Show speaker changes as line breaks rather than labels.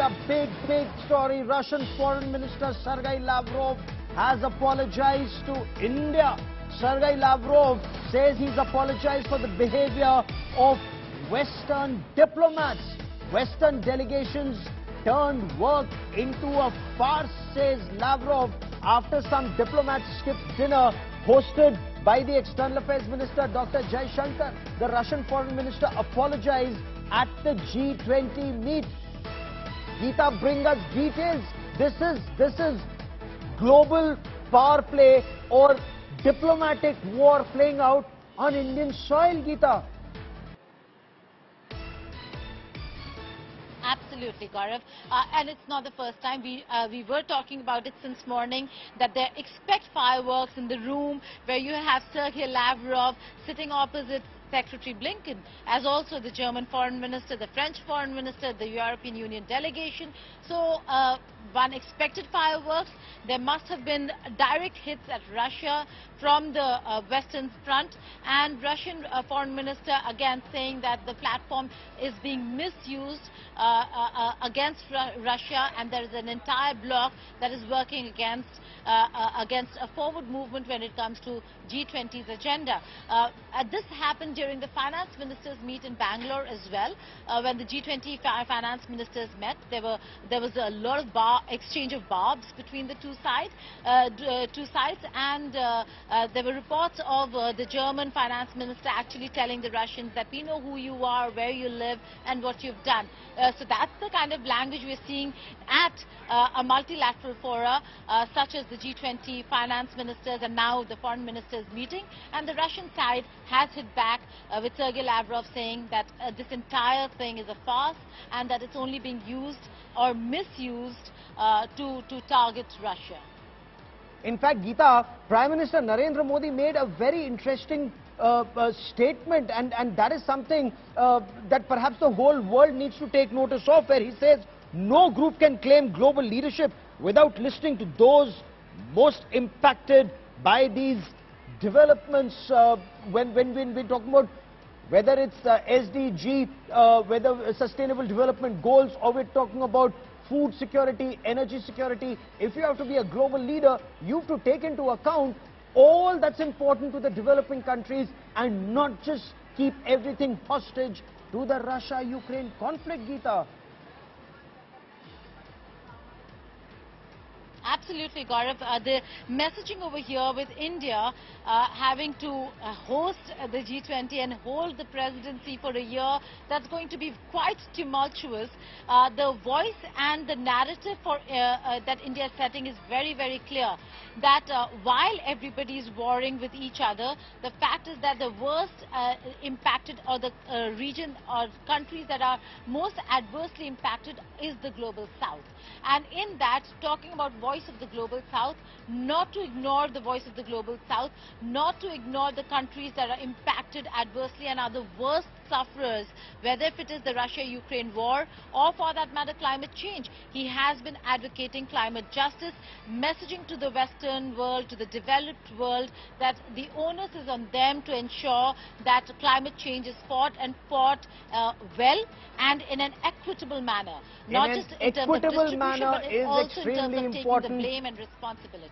a big story. Russian Foreign Minister Sergei Lavrov has apologized to India. Sergei Lavrov says he's apologized for the behavior of Western diplomats. Western delegations turned work into a farce, says Lavrov, after some diplomats skipped dinner hosted by the External Affairs Minister Dr. Jaishankar. The Russian Foreign Minister apologized at the G20 meet. Geeta, bring us details. This is global power play or diplomatic war playing out on Indian soil, Geeta.
Absolutely, Gaurav. And it's not the first time. We were talking about it since morning, that they expect fireworks in the room where you have Sergei Lavrov sitting opposite Secretary Blinken, as also the German Foreign Minister, the French Foreign Minister, the European Union delegation. So one expected fireworks. There must have been direct hits at Russia from the Western front, and Russian Foreign Minister again saying that the platform is being misused against Russia, and there is an entire bloc that is working against a forward movement when it comes to G20's agenda. This happened during the finance ministers meet in Bangalore as well. When the G20 finance ministers met, there was a lot of exchange of barbs between the two sides, and there were reports of the German finance minister actually telling the Russians that we know who you are, where you live, and what you've done. So that's the kind of language we're seeing at a multilateral fora such as the G20 finance ministers and now the foreign ministers meeting. And the Russian side has hit back with Sergei Lavrov saying that this entire thing is a farce and that it's only being used or misused to target Russia.
In fact, Geeta, Prime Minister Narendra Modi made a very interesting statement, and that is something that perhaps the whole world needs to take notice of, where he says no group can claim global leadership without listening to those most impacted by these developments. When we're talking about whether it's SDG, whether Sustainable Development Goals, or we're talking about food security, energy security, if you have to be a global leader, you have to take into account all that's important to the developing countries and not just keep everything hostage to the Russia-Ukraine conflict, Geeta.
Absolutely, Gaurav. The messaging over here with India having to host the G20 and hold the presidency for a year, that's going to be quite tumultuous. The voice and the narrative for that India is setting is very clear. That while everybody is warring with each other, the fact is that the worst impacted, or the region or countries that are most adversely impacted, is the global south. And in that, talking about voice of the global south, not to ignore the voice of the global south, not to ignore the countries that are impacted adversely and are the worst sufferers, whether if it is the Russia-Ukraine war or for that matter climate change. He has been advocating climate justice, messaging to the Western world, to the developed world, that the onus is on them to ensure that climate change is fought well and in an equitable manner. Not just in terms of distribution, but also in terms of taking the blame and responsibility.